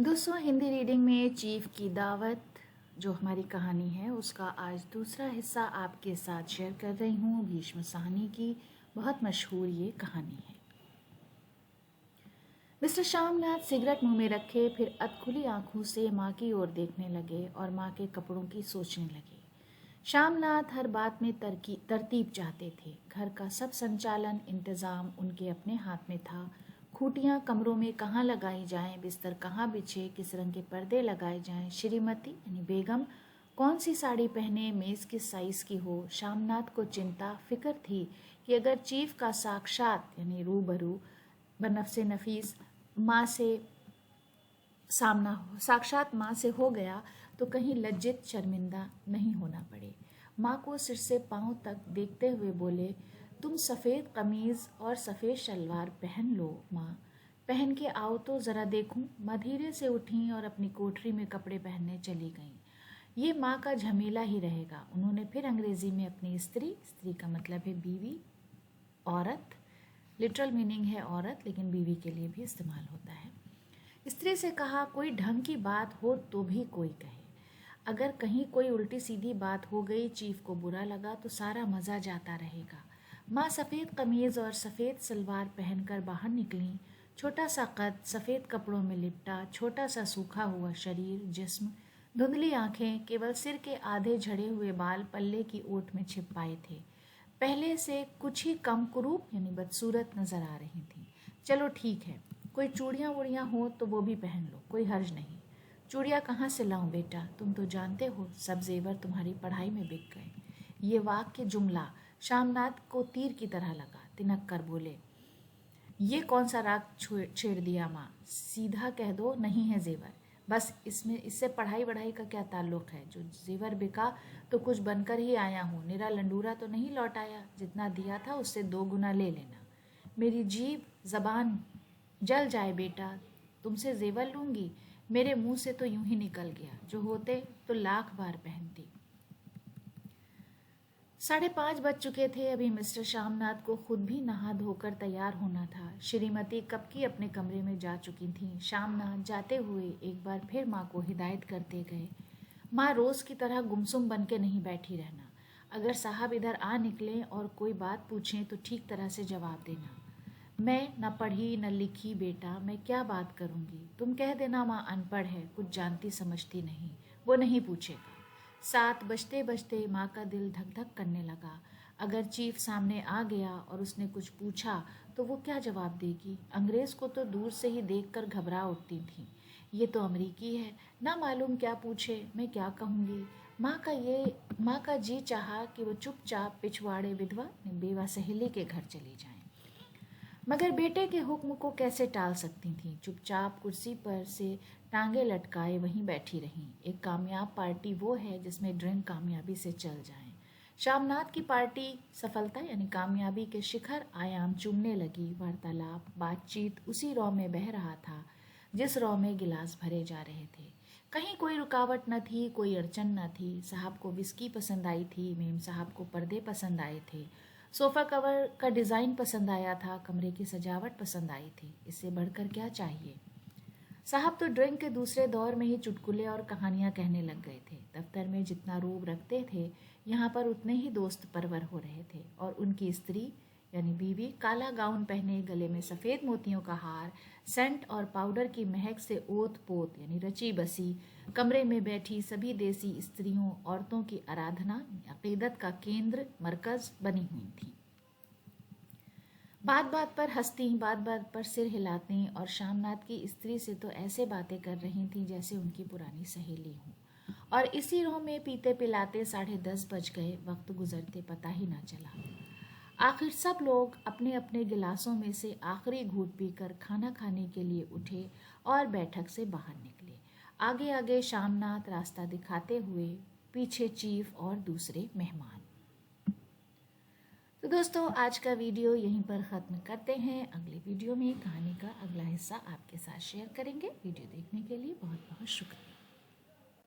दोस्तों, हिंदी रीडिंग में चीफ की दावत जो हमारी कहानी है उसका आज दूसरा हिस्सा आपके साथ शेयर कर रही हूँ। भीष्म साहनी की बहुत मशहूर ये कहानी है। मिस्टर श्यामनाथ सिगरेट मुंह में रखे फिर अधखुली आंखों से माँ की ओर देखने लगे और माँ के कपड़ों की सोचने लगे। श्यामनाथ हर बात में तरतीब चाहते थे। घर का सब संचालन इंतज़ाम उनके अपने हाथ में था। खूटियाँ कमरों में कहाँ लगाई जाएं, बिस्तर कहाँ बिछे, किस रंग के पर्दे लगाए जाएं, श्रीमती यानी बेगम कौन सी साड़ी पहने, मेज़ किस साइज़ की हो। श्यामनाथ को चिंता फिक्र थी कि अगर चीफ का साक्षात यानी रूबरू बनफ़से नफीस माँ से सामना हो, साक्षात माँ से हो गया तो कहीं लज्जित शर्मिंदा नहीं होना पड़े। माँ को सिर से पाँव तक देखते हुए बोले, तुम सफ़ेद कमीज़ और सफ़ेद शलवार पहन लो माँ, पहन के आओ तो ज़रा देखूं। माँ धीरे से उठीं और अपनी कोठरी में कपड़े पहनने चली गईं। ये माँ का झमेला ही रहेगा। उन्होंने फिर अंग्रेज़ी में अपनी स्त्री का मतलब है बीवी, औरत, लिटरल मीनिंग है औरत लेकिन बीवी के लिए भी इस्तेमाल होता है, स्त्री से कहा, कोई ढंग की बात हो तो भी कोई कहे। अगर कहीं कोई उल्टी सीधी बात हो गई, चीफ को बुरा लगा तो सारा मज़ा जाता रहेगा। माँ सफ़ेद कमीज़ और सफ़ेद सलवार पहनकर बाहर निकलीं। छोटा सा कद, सफ़ेद कपड़ों में लिपटा, छोटा सा सूखा हुआ शरीर, जिस्म, धुंधली आंखें, केवल सिर के आधे झड़े हुए बाल पल्ले की ओट में छिप पाए थे। पहले से कुछ ही कम कुरूप यानी बदसूरत नज़र आ रही थी। चलो ठीक है, कोई चूड़ियाँ वूड़ियाँ हो तो वो भी पहन लो, कोई हर्ज नहीं। चूड़ियाँ कहाँ से लाऊं बेटा, तुम तो जानते हो सब जेवर तुम्हारी पढ़ाई में बिक गए। ये वाक्य जुमला श्यामनाथ को तीर की तरह लगा। तिनक कर बोले, ये कौन सा राग छेड़ दिया माँ, सीधा कह दो नहीं है जेवर। बस इससे पढ़ाई वढ़ाई का क्या ताल्लुक है। जो जेवर बिका तो कुछ बनकर ही आया हूँ, निरा लंडूरा तो नहीं लौट आया। जितना दिया था उससे 2 गुना ले लेना। मेरी जीभ जबान जल जाए बेटा, तुमसे जेवर लूँगी, मेरे मुंह से तो यूं ही निकल गया, जो होते तो लाख बार पहनती। 5:30 बज चुके थे। अभी मिस्टर श्यामनाथ को खुद भी नहा धोकर तैयार होना था। श्रीमती कब की अपने कमरे में जा चुकी थीं। श्यामनाथ जाते हुए एक बार फिर माँ को हिदायत करते गए, माँ रोज़ की तरह गुमसुम बन के नहीं बैठी रहना। अगर साहब इधर आ निकलें और कोई बात पूछें तो ठीक तरह से जवाब देना। मैं न पढ़ी न लिखी बेटा, मैं क्या बात करूँगी। तुम कह देना माँ अनपढ़ है, कुछ जानती समझती नहीं, वो नहीं पूछेगा। 7 बजते बजते माँ का दिल धक धक करने लगा। अगर चीफ सामने आ गया और उसने कुछ पूछा तो वो क्या जवाब देगी। अंग्रेज़ को तो दूर से ही देखकर घबरा उठती थी। ये तो अमरीकी है, ना मालूम क्या पूछे, मैं क्या कहूँगी। माँ का जी चाहा कि वो चुपचाप पिछवाड़े विधवा बेवा सहेली के घर चली जाए, मगर बेटे के हुक्म को कैसे टाल सकती थीं। चुपचाप कुर्सी पर से टांगे लटकाए वहीं बैठी रहीं। एक कामयाब पार्टी वो है जिसमें ड्रिंक कामयाबी से चल जाए। श्यामनाथ की पार्टी सफलता यानी कामयाबी के शिखर आयाम चूमने लगी। वार्तालाप, बातचीत उसी रौ में बह रहा था जिस रौ में गिलास भरे जा रहे थे। कहीं कोई रुकावट न थी, कोई अड़चन न थी। साहब को विस्की पसंद आई थी, मेम साहब को पर्दे पसंद आए थे, सोफ़ा कवर का डिज़ाइन पसंद आया था, कमरे की सजावट पसंद आई थी। इससे बढ़कर क्या चाहिए। साहब तो ड्रिंक के दूसरे दौर में ही चुटकुले और कहानियां कहने लग गए थे। दफ्तर में जितना रूब रखते थे, यहाँ पर उतने ही दोस्त परवर हो रहे थे। और उनकी स्त्री यानी बीवी काला गाउन पहने, गले में सफ़ेद मोतियों का हार, सेंट और पाउडर की महक से ओत पोत यानी रची बसी, कमरे में बैठी सभी देसी स्त्रियों औरतों की आराधना अकीदत का केंद्र मरकज़ बनी हुई थी। बात बात पर हंसती, बात बात पर सिर हिलाती और श्यामनाथ की स्त्री से तो ऐसे बातें कर रही थी जैसे उनकी पुरानी सहेली हो। और इसी रो में पीते पिलाते 10:30 बज गए। वक्त गुजरते पता ही ना चला। आखिर सब लोग अपने अपने गिलासों में से आखिरी घूंट पीकर खाना खाने के लिए उठे और बैठक से बाहर निकले। आगे आगे श्यामनाथ रास्ता दिखाते हुए, पीछे चीफ और दूसरे मेहमान। तो दोस्तों, आज का वीडियो यहीं पर ख़त्म करते हैं। अगले वीडियो में कहानी का अगला हिस्सा आपके साथ शेयर करेंगे। वीडियो देखने के लिए बहुत बहुत शुक्रिया।